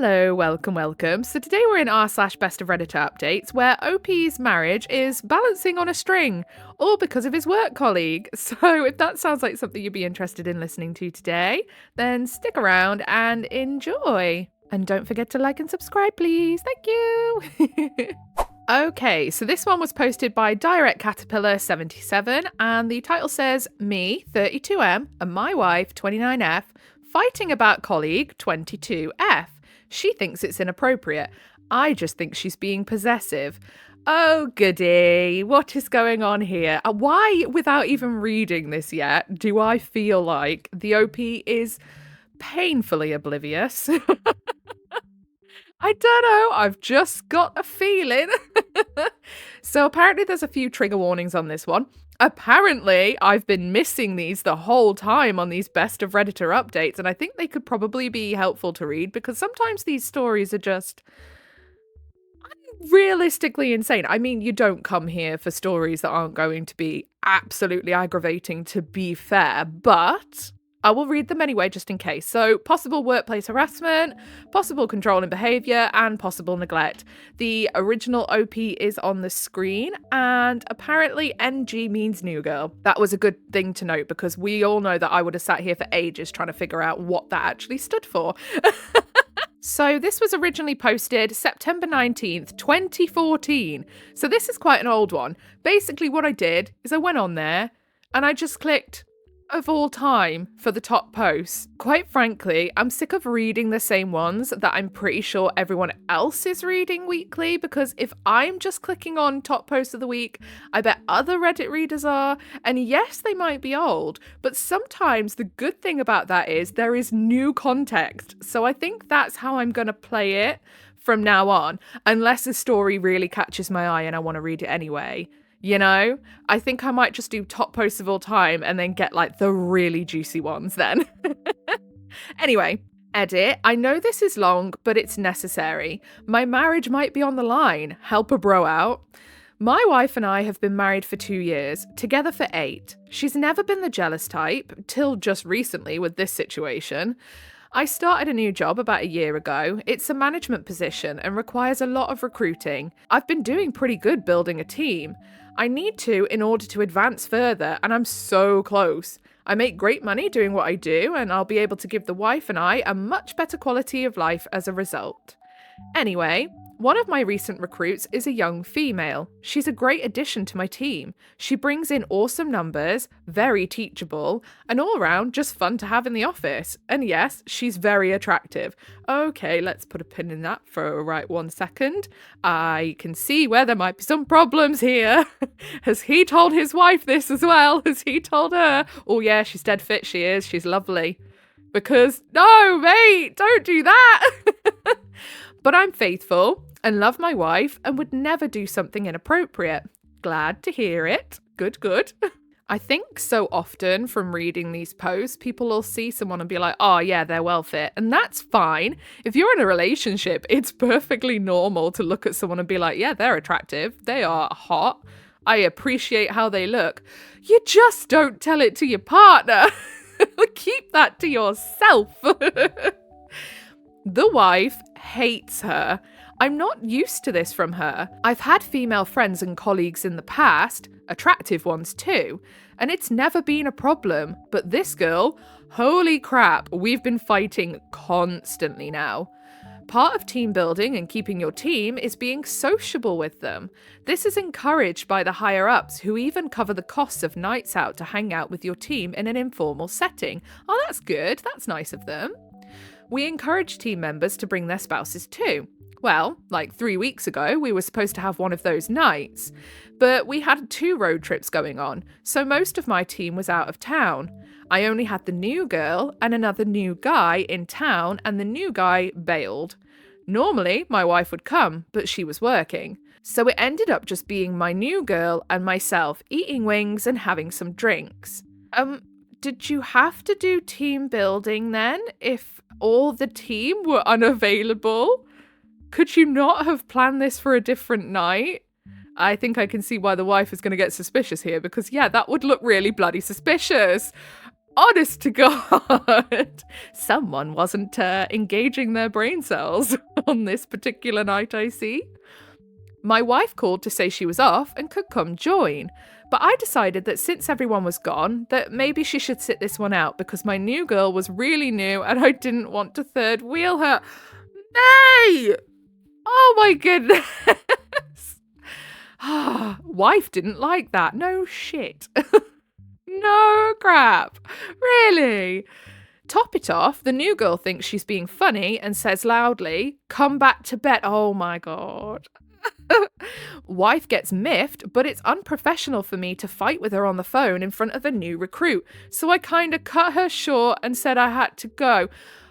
Hello, welcome. So today we're in r/Best of Redditor Updates, where OP's marriage is balancing on a string, all because of his work colleague. So if that sounds like something you'd be interested in listening to today, then stick around and enjoy. And don't forget to like and subscribe, please. Thank you. Okay, so this one was posted by Direct Caterpillar 77, and the title says, Me, 32M, and my wife, 29F, fighting about colleague, 22F. She thinks it's inappropriate. I just think she's being possessive. Oh, goody. What is going on here? Why, without even reading this yet, do I feel like the OP is painfully oblivious? I don't know. I've just got a feeling. So apparently there's a few trigger warnings on this one. Apparently, I've been missing these the whole time on these Best of Redditor updates, and I think they could probably be helpful to read because sometimes these stories are just realistically insane. I mean, you don't come here for stories that aren't going to be absolutely aggravating, to be fair, but I will read them anyway, just in case. So, possible workplace harassment, possible controlling behaviour, and possible neglect. The original OP is on the screen, and apparently NG means new girl. That was a good thing to note, because we all know that I would have sat here for ages trying to figure out what that actually stood for. So this was originally posted September 19th, 2014. So this is quite an old one. Basically what I did is I went on there and I just clicked of all time for the top posts. Quite frankly, I'm sick of reading the same ones that I'm pretty sure everyone else is reading weekly, because if I'm just clicking on top posts of the week, I bet other Reddit readers are, and yes, they might be old, but sometimes the good thing about that is there is new context. So I think that's how I'm going to play it from now on, unless a story really catches my eye and I want to read it anyway. You know, I think I might just do top posts of all time and then get like the really juicy ones then. Anyway, edit. I know this is long, but it's necessary. My marriage might be on the line. Help a bro out. My wife and I have been married for 2 years, together for 8. She's never been the jealous type, till just recently with this situation. I started a new job about a year ago. It's a management position and requires a lot of recruiting. I've been doing pretty good building a team. I need to in order to advance further, and I'm so close. I make great money doing what I do, and I'll be able to give the wife and I a much better quality of life as a result. Anyway, one of my recent recruits is a young female. She's a great addition to my team. She brings in awesome numbers, very teachable, and all around just fun to have in the office. And yes, she's very attractive. Okay, let's put a pin in that for right 1 second. I can see where there might be some problems here. Has he told his wife this as well? Has he told her? Oh yeah, she's dead fit, she is. She's lovely. Because, no, mate, don't do that. But I'm faithful and love my wife and would never do something inappropriate. Glad to hear it. Good. I think so often from reading these posts, people will see someone and be like, oh yeah, they're well fit. And that's fine. If you're in a relationship, it's perfectly normal to look at someone and be like, yeah, they're attractive. They are hot. I appreciate how they look. You just don't tell it to your partner. Keep that to yourself. The wife hates her. I'm not used to this from her. I've had female friends and colleagues in the past, attractive ones too, and it's never been a problem. But this girl, holy crap, we've been fighting constantly now. Part of team building and keeping your team is being sociable with them. This is encouraged by the higher-ups, who even cover the costs of nights out to hang out with your team in an informal setting. Oh, that's good. That's nice of them. We encourage team members to bring their spouses too. Well, like 3 weeks ago, we were supposed to have one of those nights, but we had 2 road trips going on, so most of my team was out of town. I only had the new girl and another new guy in town, and the new guy bailed. Normally, my wife would come, but she was working. So it ended up just being my new girl and myself eating wings and having some drinks. Did you have to do team building then, if all the team were unavailable? Could you not have planned this for a different night? I think I can see why the wife is going to get suspicious here, because yeah, that would look really bloody suspicious. honest to God, someone wasn't engaging their brain cells on this particular night, I see. My wife called to say she was off and could come join, but I decided that since everyone was gone, that maybe she should sit this one out because my new girl was really new and I didn't want to third wheel her. Nay! Oh my goodness! Wife didn't like that. No shit. No crap. Really? Top it off, the new girl thinks she's being funny and says loudly, "Come back to bed." Oh my God. Wife gets miffed, but it's unprofessional for me to fight with her on the phone in front of a new recruit. So I kind of cut her short and said I had to go.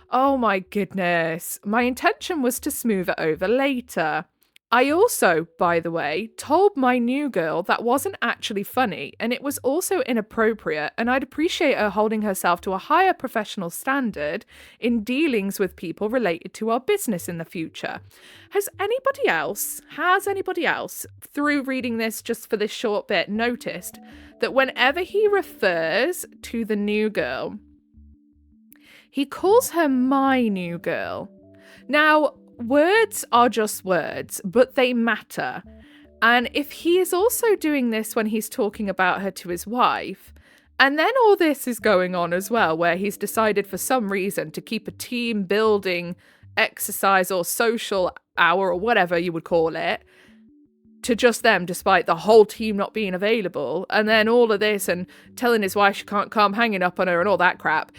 Oh my goodness. My intention was to smooth it over later. I also, by the way, told my new girl that wasn't actually funny and it was also inappropriate, and I'd appreciate her holding herself to a higher professional standard in dealings with people related to our business in the future. Has anybody else, through reading this just for this short bit, noticed that whenever he refers to the new girl, he calls her my new girl? Now, words are just words, but they matter. And if he is also doing this when he's talking about her to his wife, and then all this is going on as well, where he's decided for some reason to keep a team building exercise or social hour or whatever you would call it to just them, despite the whole team not being available, and then all of this and telling his wife she can't come, hanging up on her and all that crap.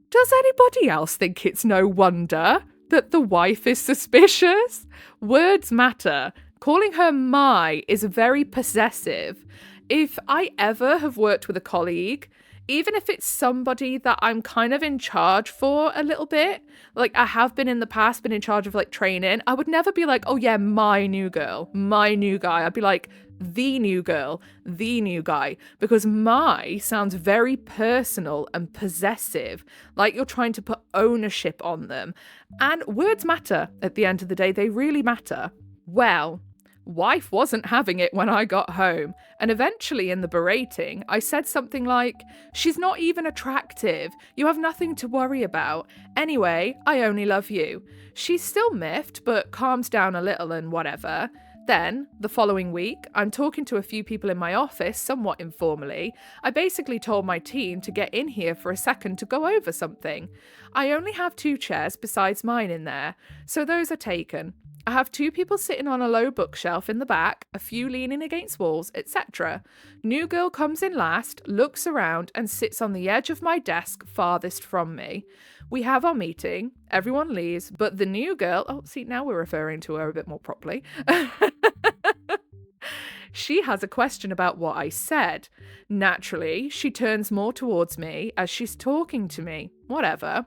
Does anybody else think it's no wonder that the wife is suspicious? Words matter. Calling her my is very possessive. If I ever have worked with a colleague, even if it's somebody that I'm kind of in charge for a little bit, like I have been in the past, been in charge of like training, I would never be like, oh yeah, my new girl, my new guy. I'd be like, the new girl, the new guy, because my sounds very personal and possessive, like you're trying to put ownership on them. And words matter at the end of the day, they really matter. Well, wife wasn't having it when I got home, and eventually in the berating, I said something like, "She's not even attractive. You have nothing to worry about. Anyway, I only love you." She's still miffed, but calms down a little and whatever. Then, the following week, I'm talking to a few people in my office, somewhat informally. I basically told my team to get in here for a second to go over something. I only have 2 chairs besides mine in there, so those are taken. I have 2 people sitting on a low bookshelf in the back, a few leaning against walls, etc. New girl comes in last, looks around, and sits on the edge of my desk farthest from me. We have our meeting, everyone leaves, but the new girl, oh, see, now we're referring to her a bit more properly. She has a question about what I said. Naturally, she turns more towards me as she's talking to me. Whatever.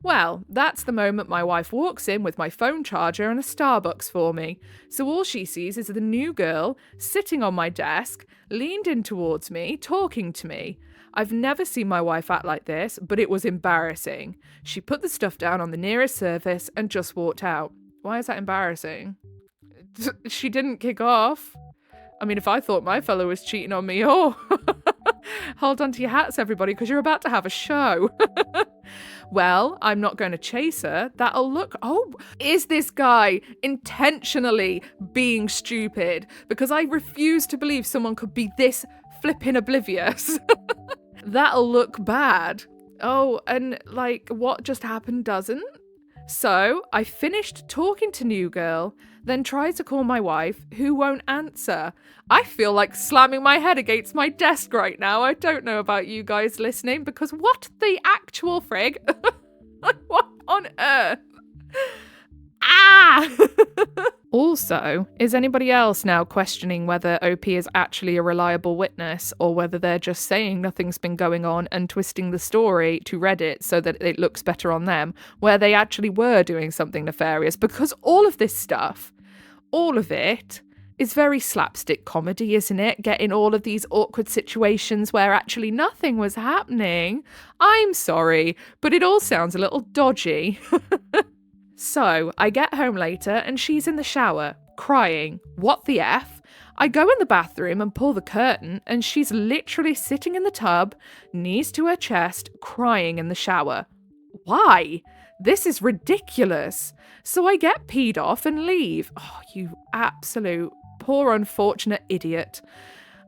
Well, that's the moment my wife walks in with my phone charger and a Starbucks for me. So all she sees is the new girl sitting on my desk, leaned in towards me, talking to me. I've never seen my wife act like this, but it was embarrassing. She put the stuff down on the nearest surface and just walked out. Why is that embarrassing? She didn't kick off. I mean, if I thought my fellow was cheating on me, oh, hold on to your hats, everybody, because you're about to have a show. Well, I'm not going to chase her. That'll look, oh, is this guy intentionally being stupid? Because I refuse to believe someone could be this flipping oblivious. That'll look bad. Oh, and like what just happened doesn't? So I finished talking to new girl, then tried to call my wife, who won't answer. I feel like slamming my head against my desk right now. I don't know about you guys listening, because what the actual frig? What on earth? Ah! Also, is anybody else now questioning whether OP is actually a reliable witness, or whether they're just saying nothing's been going on and twisting the story to Reddit so that it looks better on them, where they actually were doing something nefarious? Because all of this stuff, all of it, is very slapstick comedy, isn't it? Getting all of these awkward situations where actually nothing was happening. I'm sorry, but it all sounds a little dodgy. So, I get home later and she's in the shower, crying. What the F? I go in the bathroom and pull the curtain, and she's literally sitting in the tub, knees to her chest, crying in the shower. Why? This is ridiculous. So I get peed off and leave. Oh, you absolute poor unfortunate idiot.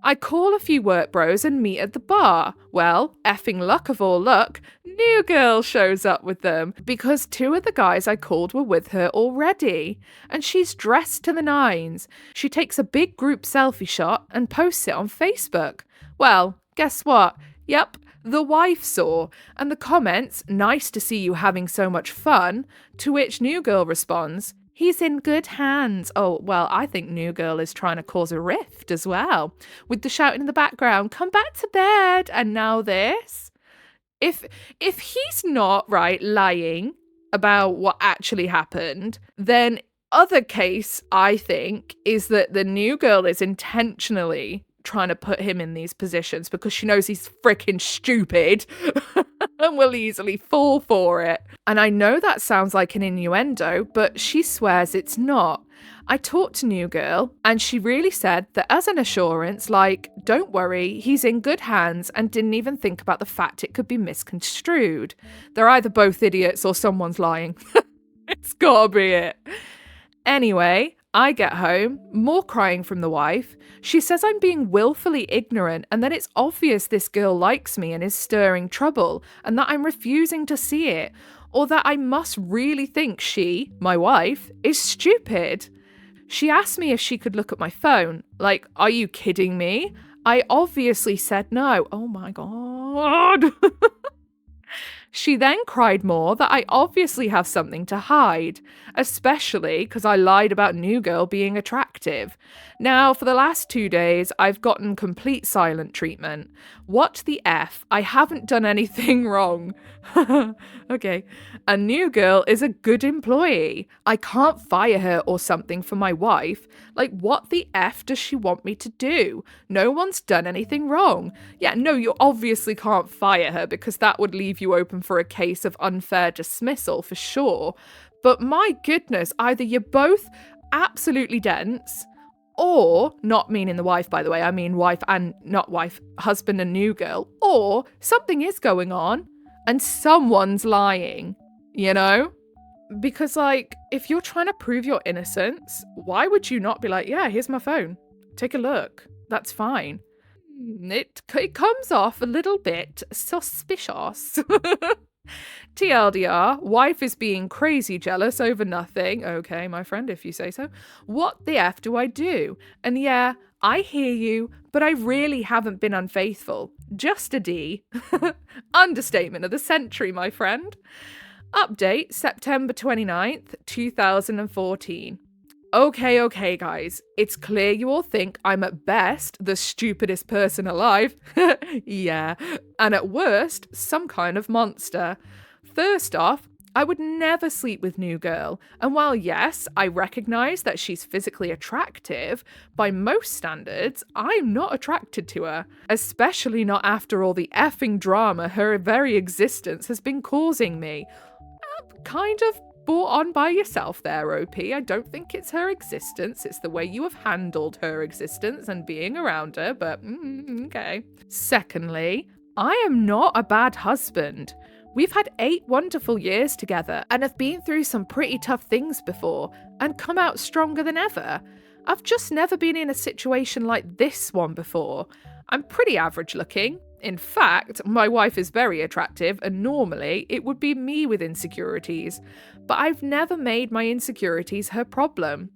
I call a few work bros and meet at the bar. Well, effing luck of all luck, new girl shows up with them because 2 of the guys I called were with her already. And she's dressed to the nines. She takes a big group selfie shot and posts it on Facebook. Well, guess what? Yep, the wife saw. And the comments, nice to see you having so much fun, to which new girl responds, he's in good hands. Oh, well, I think new girl is trying to cause a rift as well. With the shouting in the background, come back to bed. And now this. If he's not, right, lying about what actually happened, then other case, I think, is that the new girl is intentionally trying to put him in these positions because she knows he's freaking stupid and will easily fall for it. And I know that sounds like an innuendo, but she swears it's not. I talked to new girl and she really said that as an assurance, like, don't worry, he's in good hands, and didn't even think about the fact it could be misconstrued. They're either both idiots or someone's lying. It's gotta be it. Anyway, I get home, more crying from the wife. She says I'm being willfully ignorant and that it's obvious this girl likes me and is stirring trouble, and that I'm refusing to see it, or that I must really think she, my wife, is stupid. She asked me if she could look at my phone. Like, are you kidding me? I obviously said no. Oh my God. She then cried more that I obviously have something to hide, especially because I lied about new girl being attractive. Now, for the last 2 days, I've gotten complete silent treatment. What the F? I haven't done anything wrong. Okay. A new girl is a good employee. I can't fire her or something for my wife. Like, what the F does she want me to do? No one's done anything wrong. Yeah, no, you obviously can't fire her because that would leave you open for a case of unfair dismissal for sure. But my goodness, either you're both absolutely dense, or, not meaning the wife, by the way, I mean wife and not wife, husband and new girl, or something is going on and someone's lying, you know? Because, like, if you're trying to prove your innocence, why would you not be like, yeah, here's my phone, take a look, that's fine. It comes off a little bit suspicious. TLDR, wife is being crazy jealous over nothing. Okay, my friend, if you say so. What the F do I do? And yeah, I hear you, but I really haven't been unfaithful. Just a D. Understatement of the century, my friend. Update, September 29th, 2014. Okay, guys. It's clear you all think I'm at best the stupidest person alive. Yeah. And at worst, some kind of monster. First off, I would never sleep with new girl. And while yes, I recognise that she's physically attractive, by most standards, I'm not attracted to her. Especially not after all the effing drama her very existence has been causing me. Kind of brought on by yourself there, OP. I don't think it's her existence. It's the way you have handled her existence and being around her, but okay. Secondly, I am not a bad husband. We've had 8 wonderful years together and have been through some pretty tough things before and come out stronger than ever. I've just never been in a situation like this one before. I'm pretty average looking. In fact, my wife is very attractive and normally it would be me with insecurities, but I've never made my insecurities her problem.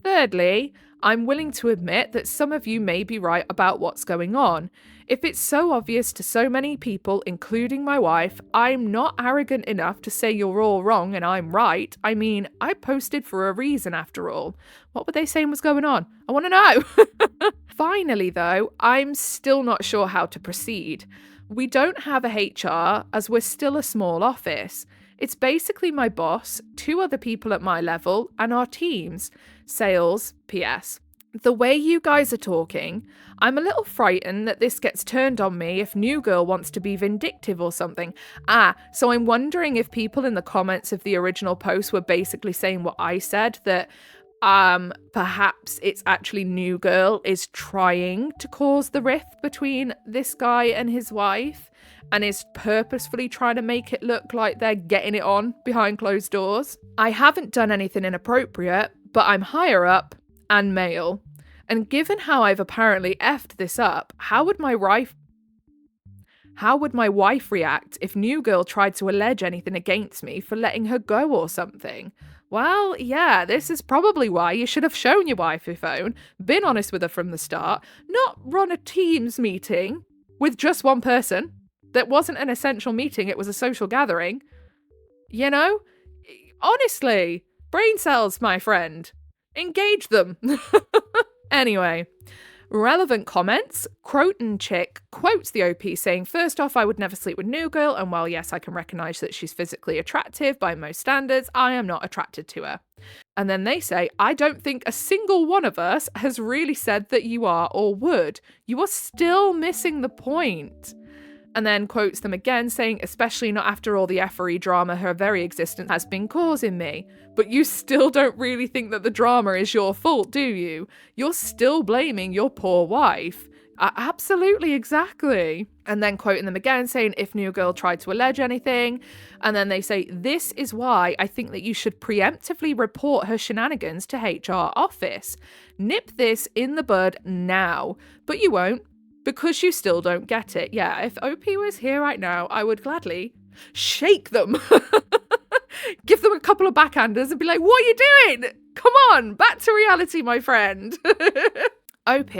Thirdly, I'm willing to admit that some of you may be right about what's going on. If it's so obvious to so many people, including my wife, I'm not arrogant enough to say you're all wrong and I'm right. I mean, I posted for a reason after all. What were they saying was going on? I want to know. Finally, though, I'm still not sure how to proceed. We don't have a HR as we're still a small office. It's basically my boss, 2 other people at my level, and our teams. Sales, PS. The way you guys are talking, I'm a little frightened that this gets turned on me if new girl wants to be vindictive or something. So I'm wondering if people in the comments of the original post were basically saying what I said, that Perhaps it's actually New Girl is trying to cause the rift between this guy and his wife and is purposefully trying to make it look like they're getting it on behind closed doors. I haven't done anything inappropriate, but I'm higher up and male. And given how I've apparently effed this up, how would my wife react if New Girl tried to allege anything against me for letting her go or something? Well, yeah, this is probably why you should have shown your wife your phone, been honest with her from the start, not run a Teams meeting with just one person. That wasn't an essential meeting, it was a social gathering. You know? Honestly, brain cells, my friend. Engage them. Anyway, relevant comments. Croton Chick quotes the OP saying, first off, I would never sleep with New Girl, and while yes, I can recognise that she's physically attractive by most standards, I am not attracted to her. And then they say, I don't think a single one of us has really said that you are or would. You are still missing the point. And then quotes them again saying, especially not after all the effery drama her very existence has been causing me. But you still don't really think that the drama is your fault, do you? You're still blaming your poor wife. Absolutely, exactly. And then quoting them again saying, if New Girl tried to allege anything. And then they say, this is why I think that you should preemptively report her shenanigans to HR office. Nip this in the bud now. But you won't. Because you still don't get it. Yeah, if OP was here right now, I would gladly shake them. Give them a couple of backhanders and be like, what are you doing? Come on, back to reality, my friend. OP,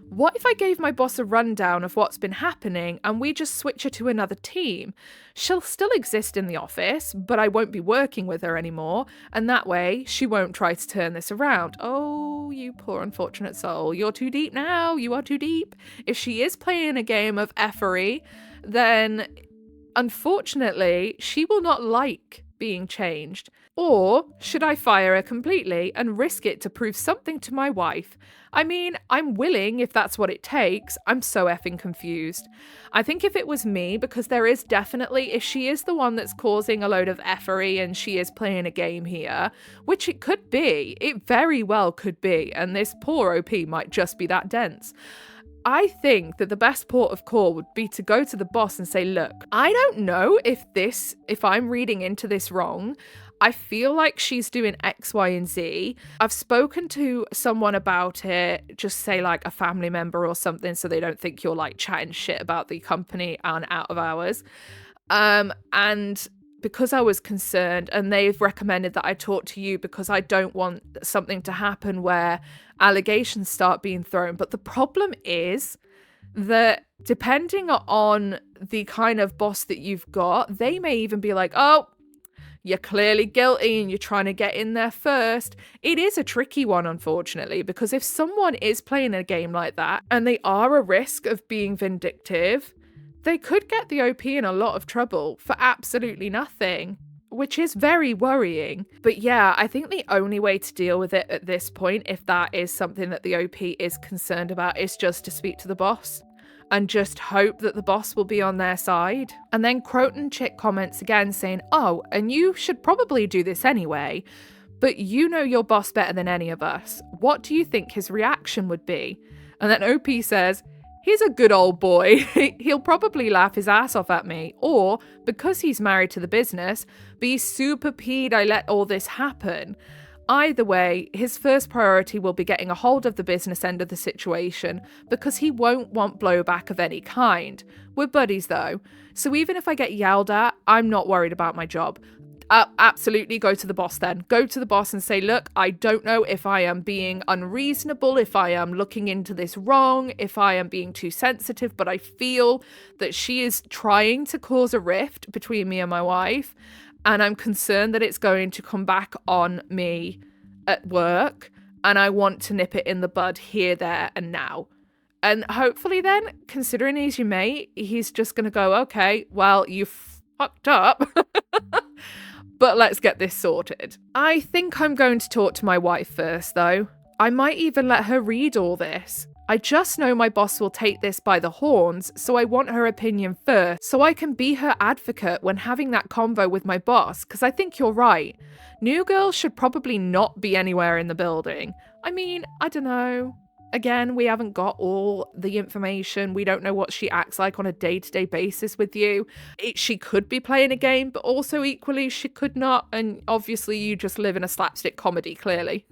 what if I gave my boss a rundown of what's been happening and we just switch her to another team? She'll still exist in the office, but I won't be working with her anymore, and that way she won't try to turn this around. Oh, you poor unfortunate soul. You're too deep now. You are too deep. If she is playing a game of effery, then unfortunately she will not like being changed. Or should I fire her completely and risk it to prove something to my wife? I mean, I'm willing if that's what it takes. I'm so effing confused. I think if it was me, because there is definitely, if she is the one that's causing a load of effery and she is playing a game here, which it could be, it very well could be, and this poor OP might just be that dense. I think that the best port of call would be to go to the boss and say, look, I don't know if I'm reading into this wrong. I feel like she's doing X, Y, and Z. I've spoken to someone about it, just say like a family member or something, so they don't think you're like chatting shit about the company and out of hours. And because I was concerned, and they've recommended that I talk to you because I don't want something to happen where allegations start being thrown. But the problem is that depending on the kind of boss that you've got, they may even be like, oh, you're clearly guilty and you're trying to get in there first. It is a tricky one, unfortunately, because if someone is playing a game like that and they are a risk of being vindictive, they could get the OP in a lot of trouble for absolutely nothing, which is very worrying. But yeah, I think the only way to deal with it at this point, if that is something that the OP is concerned about, is just to speak to the boss and just hope that the boss will be on their side. And then Croton Chick comments again saying, oh, and you should probably do this anyway, but you know your boss better than any of us. What do you think his reaction would be? And then OP says, he's a good old boy. He'll probably laugh his ass off at me. Or, because he's married to the business, be super peed I let all this happen. Either way, his first priority will be getting a hold of the business end of the situation because he won't want blowback of any kind. We're buddies though, so even if I get yelled at, I'm not worried about my job. Absolutely go to the boss then. Go to the boss and say, look, I don't know if I am being unreasonable, if I am looking into this wrong, if I am being too sensitive, but I feel that she is trying to cause a rift between me and my wife. And I'm concerned that it's going to come back on me at work. And I want to nip it in the bud here, there, and now. And hopefully then, considering he's your mate, he's just going to go, okay, well, you fucked up. But let's get this sorted. I think I'm going to talk to my wife first, though. I might even let her read all this. I just know my boss will take this by the horns, so I want her opinion first, so I can be her advocate when having that convo with my boss, because I think you're right. New girl should probably not be anywhere in the building. I mean, I don't know. Again, we haven't got all the information. We don't know what she acts like on a day-to-day basis with you. She could be playing a game, but also equally she could not. And obviously you just live in a slapstick comedy, clearly.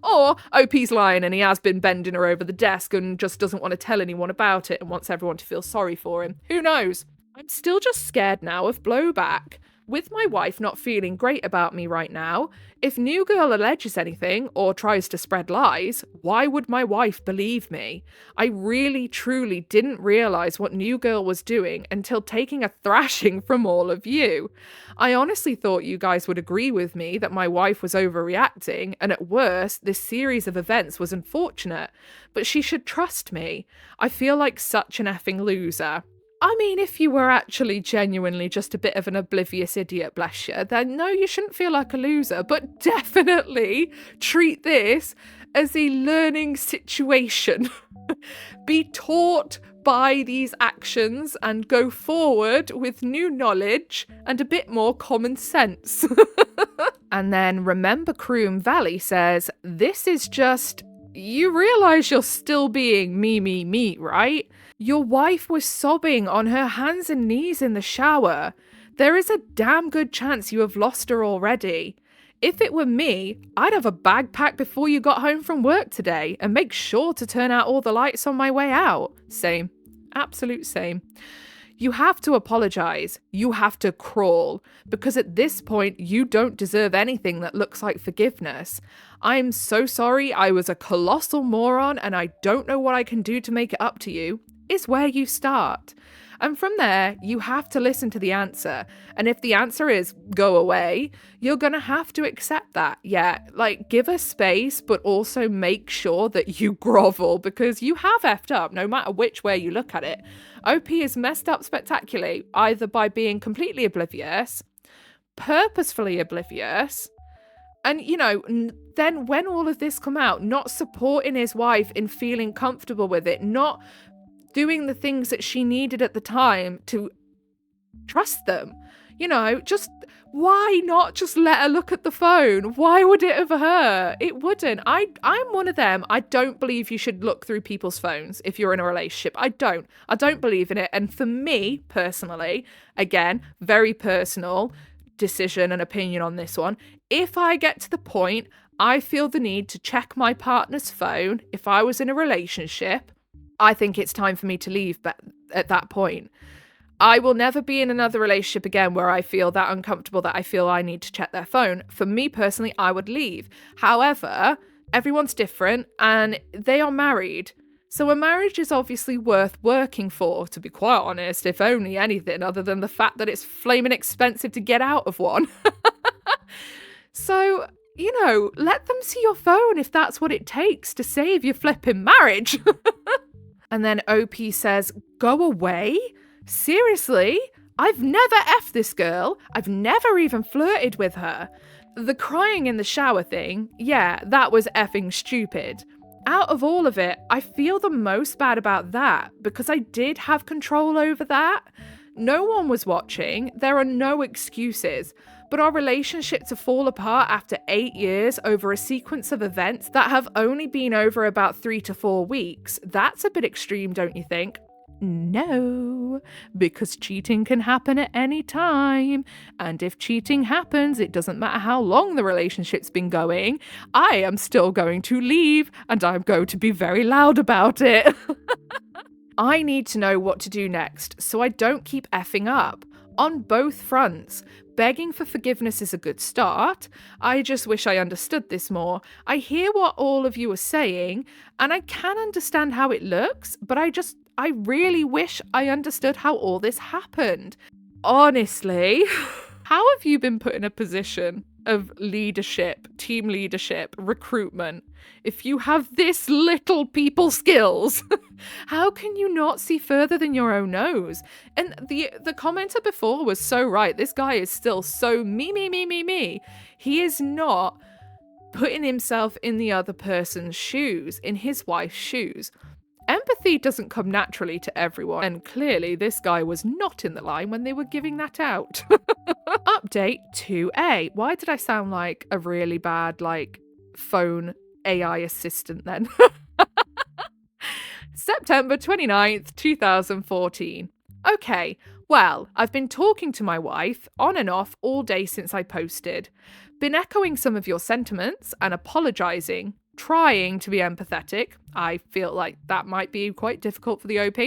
Or OP's lying and he has been bending her over the desk and just doesn't want to tell anyone about it and wants everyone to feel sorry for him. Who knows? I'm still just scared now of blowback. With my wife not feeling great about me right now, if new girl alleges anything or tries to spread lies, why would my wife believe me? I really truly didn't realise what new girl was doing until taking a thrashing from all of you. I honestly thought you guys would agree with me that my wife was overreacting, and at worst, this series of events was unfortunate, but she should trust me. I feel like such an effing loser. I mean, if you were actually genuinely just a bit of an oblivious idiot, bless you, then no, you shouldn't feel like a loser, but definitely treat this as a learning situation. Be taught by these actions and go forward with new knowledge and a bit more common sense. And then Remember Croom Valley says, this is just, you realise you're still being me, right? Your wife was sobbing on her hands and knees in the shower. There is a damn good chance you have lost her already. If it were me, I'd have a bag packed before you got home from work today and make sure to turn out all the lights on my way out. Same. Absolute same. You have to apologise. You have to crawl. Because at this point, you don't deserve anything that looks like forgiveness. I'm so sorry. I was a colossal moron and I don't know what I can do to make it up to you. Is where you start. And from there, you have to listen to the answer. And if the answer is go away, you're going to have to accept that. Yeah, like give us space, but also make sure that you grovel because you have effed up no matter which way you look at it. OP is messed up spectacularly, either by being completely oblivious, purposefully oblivious, and, you know, then when all of this come out, not supporting his wife in feeling comfortable with it, not doing the things that she needed at the time to trust them. You know, just why not just let her look at the phone? Why would it have hurt? It wouldn't. I'm one of them. I don't believe you should look through people's phones if you're in a relationship. I don't believe in it. And for me personally, again, very personal decision and opinion on this one. If I get to the point I feel the need to check my partner's phone if I was in a relationship, I think it's time for me to leave at that point. I will never be in another relationship again where I feel that uncomfortable that I feel I need to check their phone. For me personally, I would leave. However, everyone's different and they are married. So a marriage is obviously worth working for, to be quite honest, if only anything other than the fact that it's flaming expensive to get out of one. So, you know, let them see your phone if that's what it takes to save your flipping marriage. And then OP says, go away? Seriously? I've never effed this girl. I've never even flirted with her. The crying in the shower thing, yeah, that was effing stupid. Out of all of it, I feel the most bad about that because I did have control over that. No one was watching. There are no excuses. But our relationship to fall apart after 8 years over a sequence of events that have only been over about 3 to 4 weeks, that's a bit extreme, don't you think? No, because cheating can happen at any time. And if cheating happens, it doesn't matter how long the relationship's been going, I am still going to leave and I'm going to be very loud about it. I need to know what to do next so I don't keep effing up. On both fronts. Begging for forgiveness is a good start. I just wish I understood this more. I hear what all of you are saying, and I can understand how it looks, but I really wish I understood how all this happened. Honestly, how have you been put in a position of leadership, team leadership, recruitment? If you have this little people skills, how can you not see further than your own nose? And the commenter before was so right. This guy is still so me. He is not putting himself in the other person's shoes, in his wife's shoes. Empathy doesn't come naturally to everyone, and clearly this guy was not in the line when they were giving that out. Update 2A. Why did I sound like a really bad, phone AI assistant then? September 29th, 2014. Okay, well, I've been talking to my wife on and off all day since I posted. Been echoing some of your sentiments and apologising, trying to be empathetic. I feel like that might be quite difficult for the OP.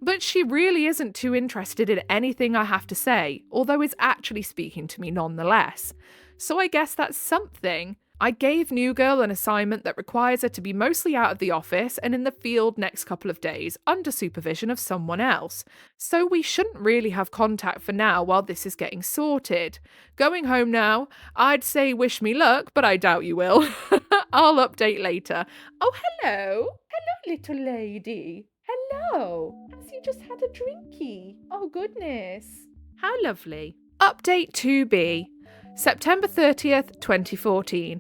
But she really isn't too interested in anything I have to say, although is actually speaking to me nonetheless. So I guess that's something. I gave New Girl an assignment that requires her to be mostly out of the office and in the field next couple of days, under supervision of someone else. So we shouldn't really have contact for now while this is getting sorted. Going home now, I'd say wish me luck, but I doubt you will. I'll update later. Oh, hello. Hello, little lady. Hello. Has you just had a drinky? Oh, goodness. How lovely. Update 2B. September 30th, 2014.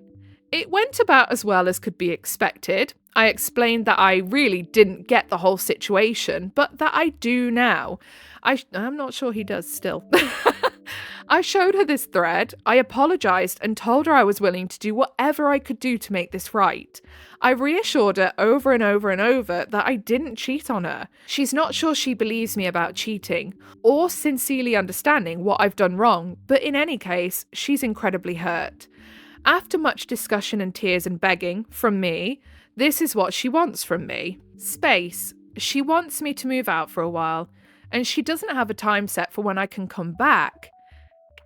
It went about as well as could be expected. I explained that I really didn't get the whole situation, but that I do now. I'm not sure he does still. I showed her this thread, I apologised and told her I was willing to do whatever I could do to make this right. I reassured her over and over and over that I didn't cheat on her. She's not sure she believes me about cheating, or sincerely understanding what I've done wrong, but in any case, she's incredibly hurt. After much discussion and tears and begging from me, this is what she wants from me. Space. She wants me to move out for a while, and she doesn't have a time set for when I can come back.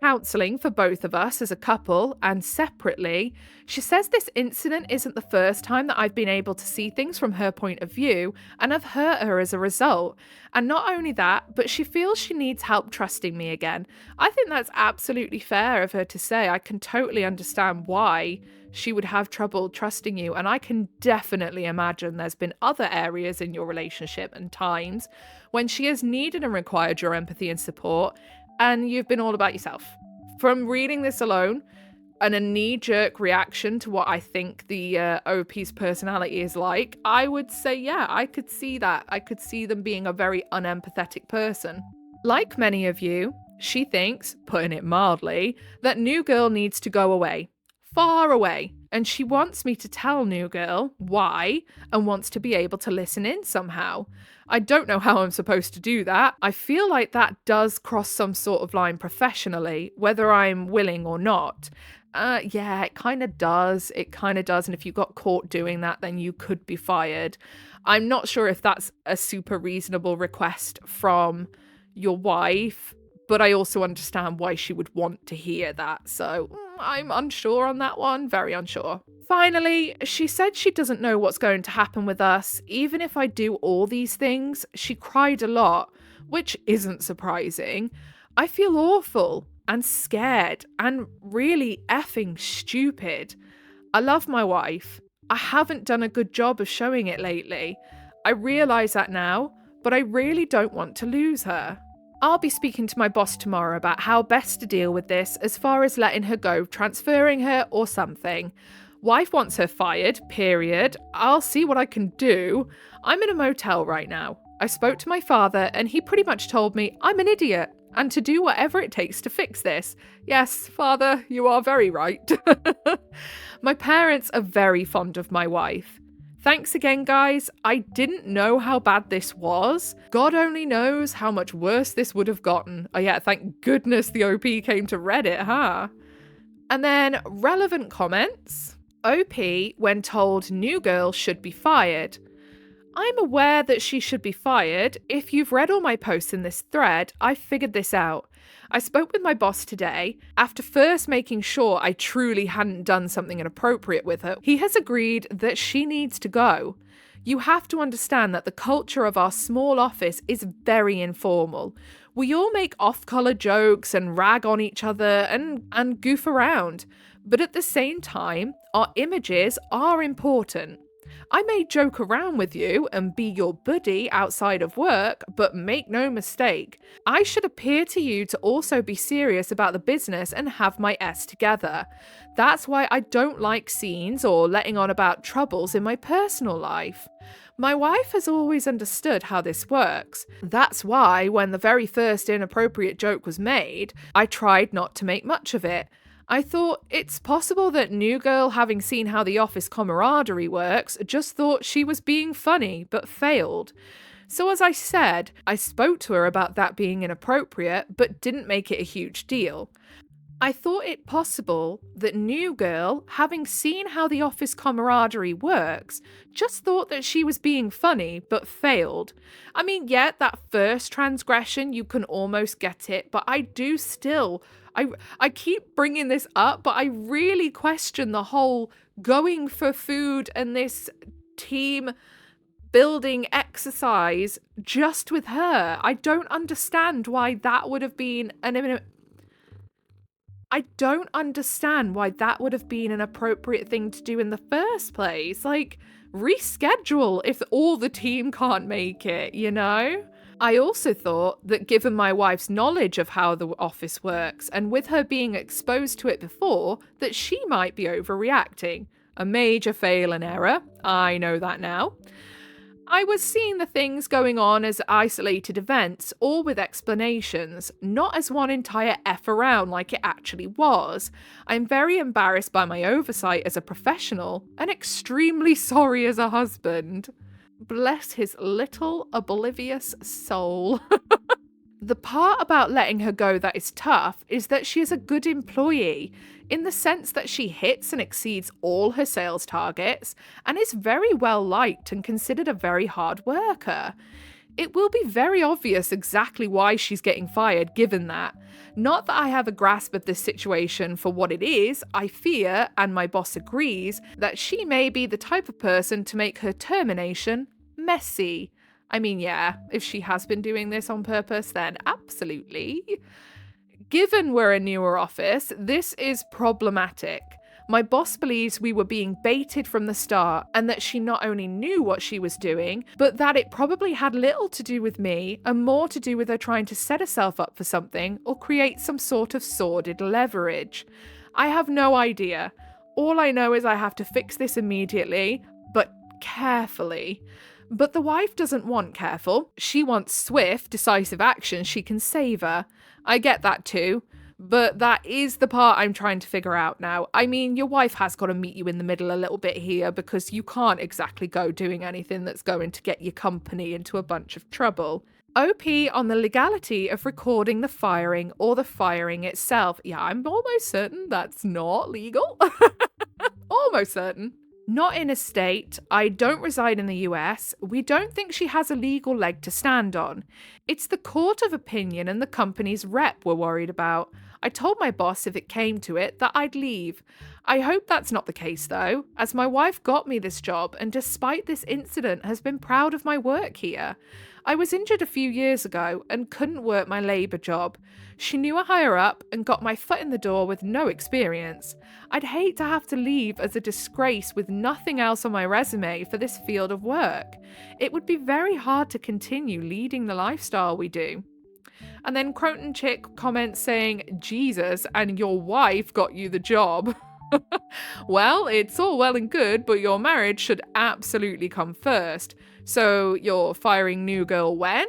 Counselling for both of us as a couple and separately. She says this incident isn't the first time that I've been able to see things from her point of view and have hurt her as a result. And not only that, but she feels she needs help trusting me again. I think that's absolutely fair of her to say. I can totally understand why she would have trouble trusting you, and I can definitely imagine there's been other areas in your relationship and times when she has needed and required your empathy and support, and you've been all about yourself. From reading this alone, and a knee-jerk reaction to what I think the OP's personality is like, I would say, yeah, I could see that. I could see them being a very unempathetic person. Like many of you, she thinks, putting it mildly, that New Girl needs to go away. Far away. And she wants me to tell New Girl why and wants to be able to listen in somehow. I don't know how I'm supposed to do that. I feel like that does cross some sort of line professionally, whether I'm willing or not. Yeah, it kind of does. It kind of does. And if you got caught doing that, then you could be fired. I'm not sure if that's a super reasonable request from your wife, but I also understand why she would want to hear that. So I'm unsure on that one, very unsure. Finally, she said she doesn't know what's going to happen with us. Even if I do all these things, she cried a lot, which isn't surprising. I feel awful and scared and really effing stupid. I love my wife. I haven't done a good job of showing it lately. I realise that now, but I really don't want to lose her. I'll be speaking to my boss tomorrow about how best to deal with this as far as letting her go, transferring her or something. Wife wants her fired, period. I'll see what I can do. I'm in a motel right now. I spoke to my father and he pretty much told me I'm an idiot and to do whatever it takes to fix this. Yes, father, you are very right. My parents are very fond of my wife. Thanks again, guys. I didn't know how bad this was. God only knows how much worse this would have gotten. Oh yeah, thank goodness the OP came to Reddit, huh? And then relevant comments. OP when told New Girl should be fired. I'm aware that she should be fired. If you've read all my posts in this thread, I figured this out. I spoke with my boss today. After first making sure I truly hadn't done something inappropriate with her, he has agreed that she needs to go. You have to understand that the culture of our small office is very informal. We all make off-color jokes and rag on each other and goof around. But at the same time, our images are important. I may joke around with you and be your buddy outside of work, but make no mistake, I should appear to you to also be serious about the business and have my S together. That's why I don't like scenes or letting on about troubles in my personal life. My wife has always understood how this works. That's why, when the very first inappropriate joke was made, I tried not to make much of it. I thought it's possible that new girl, having seen how the office camaraderie works, just thought she was being funny, but failed. So as I said, I spoke to her about that being inappropriate, but didn't make it a huge deal. I thought it possible that new girl, having seen how the office camaraderie works, just thought that she was being funny, but failed. I mean, yeah, that first transgression, you can almost get it, but I do still... I keep bringing this up, but I really question the whole going for food and this team building exercise just with her. I don't understand why that would have been I don't understand why that would have been an appropriate thing to do in the first place. Like, reschedule if all the team can't make it, you know? I also thought that given my wife's knowledge of how the office works, and with her being exposed to it before, that she might be overreacting. A major fail and error. I know that now. I was seeing the things going on as isolated events, all with explanations, not as one entire F around like it actually was. I'm very embarrassed by my oversight as a professional, and extremely sorry as a husband. Bless his little oblivious soul. The part about letting her go that is tough is that she is a good employee, in the sense that she hits and exceeds all her sales targets, and is very well liked and considered a very hard worker. It will be very obvious exactly why she's getting fired given that. Not that I have a grasp of this situation for what it is, I fear, and my boss agrees, that she may be the type of person to make her termination messy. I mean, yeah, if she has been doing this on purpose, then absolutely. Given we're a newer office, this is problematic. My boss believes we were being baited from the start, and that she not only knew what she was doing, but that it probably had little to do with me and more to do with her trying to set herself up for something or create some sort of sordid leverage. I have no idea. All I know is I have to fix this immediately, but carefully. But the wife doesn't want careful. She wants swift, decisive action she can savour. I get that too. But that is the part I'm trying to figure out now. I mean, your wife has got to meet you in the middle a little bit here, because you can't exactly go doing anything that's going to get your company into a bunch of trouble. OP on the legality of recording the firing or the firing itself. Yeah, I'm almost certain that's not legal. Almost certain. Not in a state. I don't reside in the US. We don't think she has a legal leg to stand on. It's the court of opinion and the company's rep we're worried about. I told my boss if it came to it that I'd leave. I hope that's not the case though, as my wife got me this job and despite this incident has been proud of my work here. I was injured a few years ago and couldn't work my labour job. She knew a higher up and got my foot in the door with no experience. I'd hate to have to leave as a disgrace with nothing else on my resume for this field of work. It would be very hard to continue leading the lifestyle we do. And then Croton Chick comments saying, Jesus, and your wife got you the job. Well, it's all well and good, but your marriage should absolutely come first. So you're firing new girl when?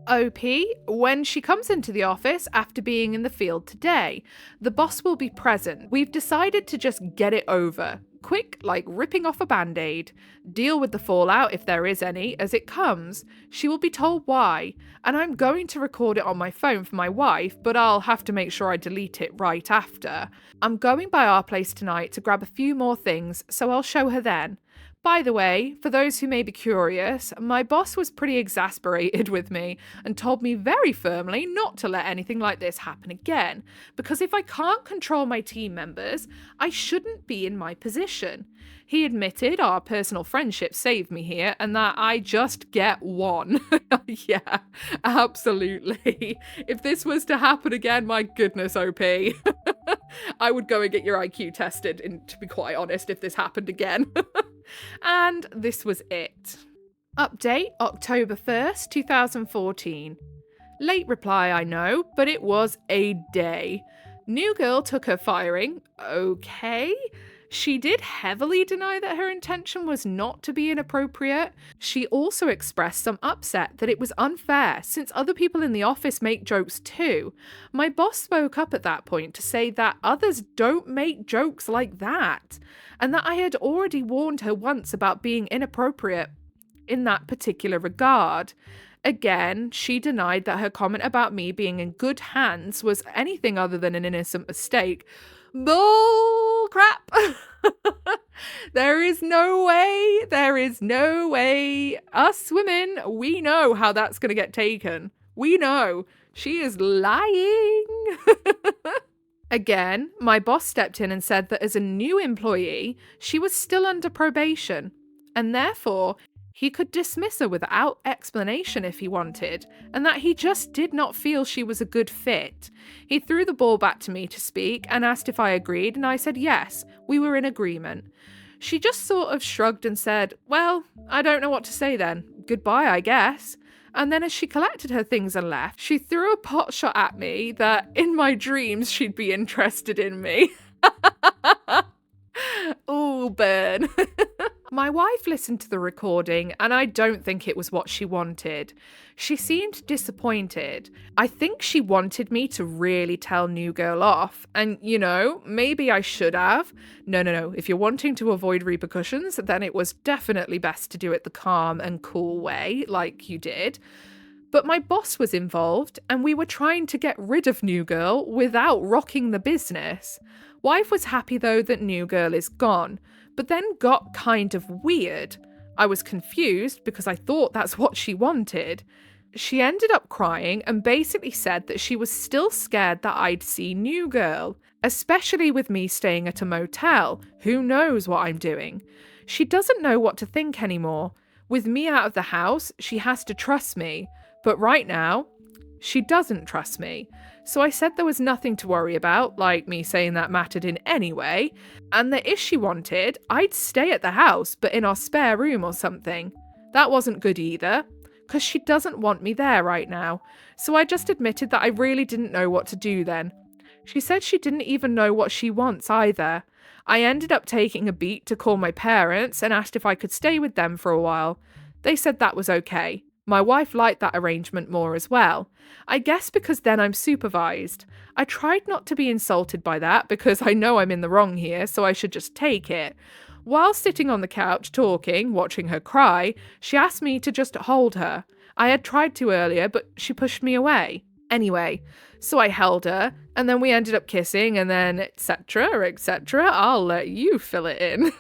OP, when she comes into the office after being in the field today. The boss will be present. We've decided to just get it over. Quick, like ripping off a band-aid. Deal with the fallout, if there is any, as it comes. She will be told why. And I'm going to record it on my phone for my wife, but I'll have to make sure I delete it right after. I'm going by our place tonight to grab a few more things, so I'll show her then. By the way, for those who may be curious, my boss was pretty exasperated with me and told me very firmly not to let anything like this happen again, because if I can't control my team members, I shouldn't be in my position. He admitted our personal friendship saved me here and that I just get one. Yeah, absolutely. If this was to happen again, my goodness, OP. I would go and get your IQ tested, and to be quite honest, if this happened again. And this was it. Update October 1st, 2014. Late reply, I know, but it was a day. New girl took her firing. Okay. She did heavily deny that her intention was not to be inappropriate. She also expressed some upset that it was unfair since other people in the office make jokes too. My boss spoke up at that point to say that others don't make jokes like that, and that I had already warned her once about being inappropriate in that particular regard. Again, she denied that her comment about me being in good hands was anything other than an innocent mistake. Bull crap! There is no way. Us women, we know how that's going to get taken. We know. She is lying. Again, my boss stepped in and said that as a new employee, she was still under probation, and therefore he could dismiss her without explanation if he wanted, and that he just did not feel she was a good fit. He threw the ball back to me to speak and asked if I agreed, and I said yes, we were in agreement. She just sort of shrugged and said, well, I don't know what to say then. Goodbye, I guess. And then as she collected her things and left, she threw a pot shot at me that in my dreams she'd be interested in me. Ooh, burn. My wife listened to the recording, and I don't think it was what she wanted. She seemed disappointed. I think she wanted me to really tell new girl off, and, maybe I should have. No. If you're wanting to avoid repercussions, then it was definitely best to do it the calm and cool way, like you did. But my boss was involved, and we were trying to get rid of new girl without rocking the business. Wife was happy, though, that new girl is gone, but then got kind of weird. I was confused because I thought that's what she wanted. She ended up crying and basically said that she was still scared that I'd see new girl, especially with me staying at a motel. Who knows what I'm doing? She doesn't know what to think anymore. With me out of the house, she has to trust me, but right now, she doesn't trust me. So I said there was nothing to worry about, like me saying that mattered in any way, and that if she wanted, I'd stay at the house, but in our spare room or something. That wasn't good either, because she doesn't want me there right now. So I just admitted that I really didn't know what to do then. She said she didn't even know what she wants either. I ended up taking a beat to call my parents and asked if I could stay with them for a while. They said that was okay. My wife liked that arrangement more as well. I guess because then I'm supervised. I tried not to be insulted by that because I know I'm in the wrong here, so I should just take it. While sitting on the couch talking, watching her cry, she asked me to just hold her. I had tried to earlier, but she pushed me away. Anyway, so I held her, and then we ended up kissing, and then etc., etc. I'll let you fill it in.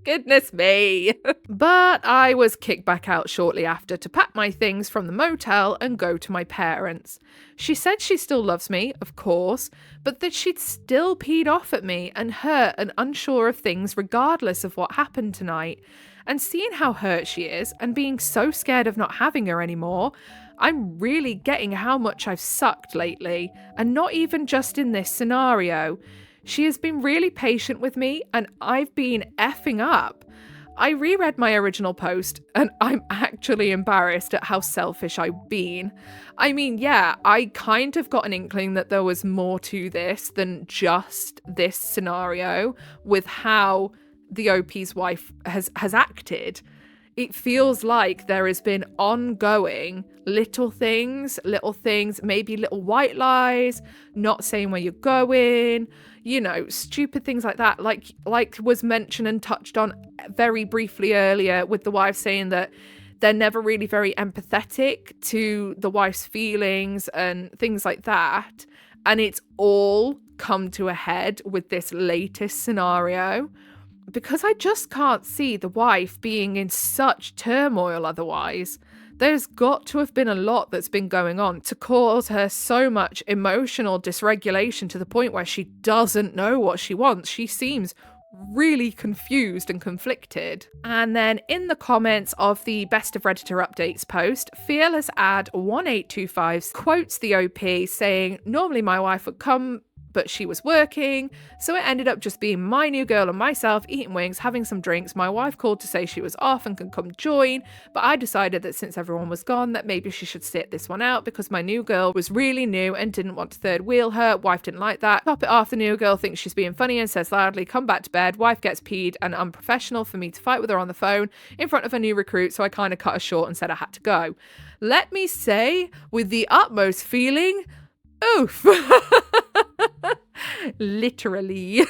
Goodness me. But I was kicked back out shortly after to pack my things from the motel and go to my parents. She said she still loves me, of course, but that she'd still peed off at me and hurt and unsure of things regardless of what happened tonight. And seeing how hurt she is and being so scared of not having her anymore, I'm really getting how much I've sucked lately, and not even just in this scenario. She has been really patient with me, and I've been effing up. I reread my original post, and I'm actually embarrassed at how selfish I've been. I mean, yeah, I kind of got an inkling that there was more to this than just this scenario with how the OP's wife has acted. It feels like there has been ongoing little things, maybe little white lies, not saying where you're going, stupid things like that. Like was mentioned and touched on very briefly earlier with the wife saying that they're never really very empathetic to the wife's feelings and things like that. And it's all come to a head with this latest scenario. Because I just can't see the wife being in such turmoil otherwise. There's got to have been a lot that's been going on to cause her so much emotional dysregulation to the point where she doesn't know what she wants. She seems really confused and conflicted. And then in the comments of the Best of Redditor Updates post, Fearless Ad 1825 quotes the OP saying, normally my wife would come but she was working, so it ended up just being my new girl and myself eating wings, having some drinks. My wife called to say she was off and can come join, but I decided that since everyone was gone that maybe she should sit this one out because my new girl was really new and didn't want to third wheel her. Wife didn't like that. Top it off, the new girl thinks she's being funny and says loudly, "Come back to bed." Wife gets peed and unprofessional for me to fight with her on the phone in front of a new recruit, so I kind of cut her short and said I had to go. Let me say, with the utmost feeling, oof. Literally.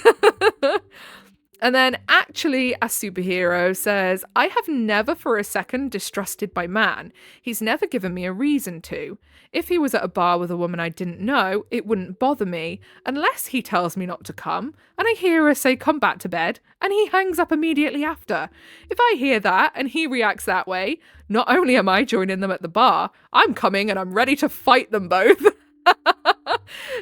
And then actually a superhero says, "I have never for a second distrusted my man. He's never given me a reason to. If he was at a bar with a woman I didn't know, it wouldn't bother me, unless he tells me not to come, and I hear her say come back to bed, and he hangs up immediately after. If I hear that and he reacts that way, not only am I joining them at the bar, I'm coming and I'm ready to fight them both."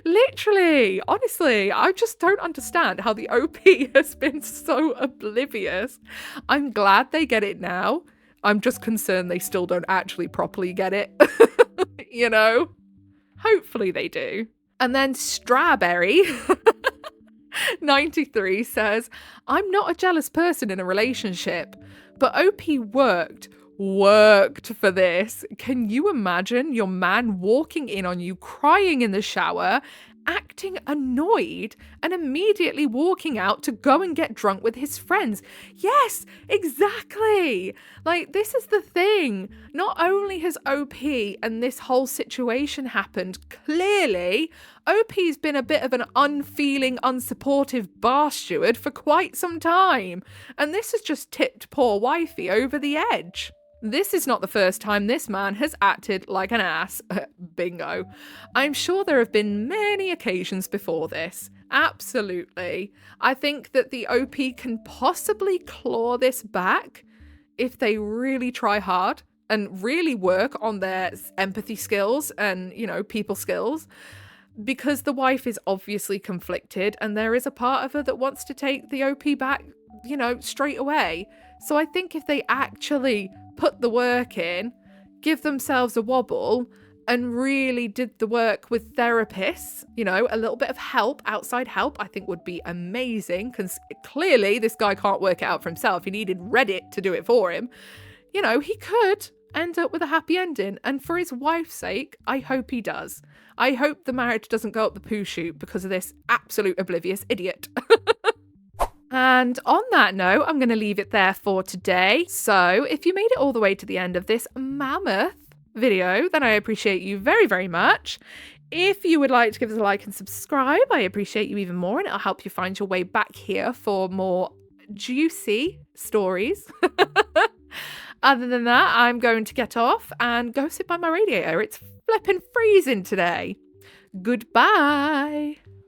Literally, honestly, I just don't understand how the OP has been so oblivious. I'm glad they get it now. I'm just concerned they still don't actually properly get it. You know? Hopefully they do. And then Strawberry 93 says, "I'm not a jealous person in a relationship, but OP worked for this. Can you imagine your man walking in on you crying in the shower, acting annoyed, and immediately walking out to go and get drunk with his friends?" Yes, exactly. Like, this is the thing. Not only has OP and this whole situation happened, clearly OP's been a bit of an unfeeling, unsupportive bar steward for quite some time. And this has just tipped poor wifey over the edge. This is not the first time this man has acted like an ass. Bingo. I'm sure there have been many occasions before this. Absolutely. I think that the OP can possibly claw this back if they really try hard and really work on their empathy skills and, people skills, because the wife is obviously conflicted and there is a part of her that wants to take the OP back, straight away. So I think if they actually put the work in, give themselves a wobble, and really did the work with therapists, a little bit of help, outside help, I think would be amazing, because clearly this guy can't work it out for himself. He needed Reddit to do it for him. He could end up with a happy ending. And for his wife's sake, I hope he does. I hope the marriage doesn't go up the poo chute because of this absolute oblivious idiot. And on that note, I'm going to leave it there for today. So if you made it all the way to the end of this mammoth video, then I appreciate you very, very much. If you would like to give us a like and subscribe, I appreciate you even more, and it'll help you find your way back here for more juicy stories. Other than that, I'm going to get off and go sit by my radiator. It's flipping freezing today. Goodbye.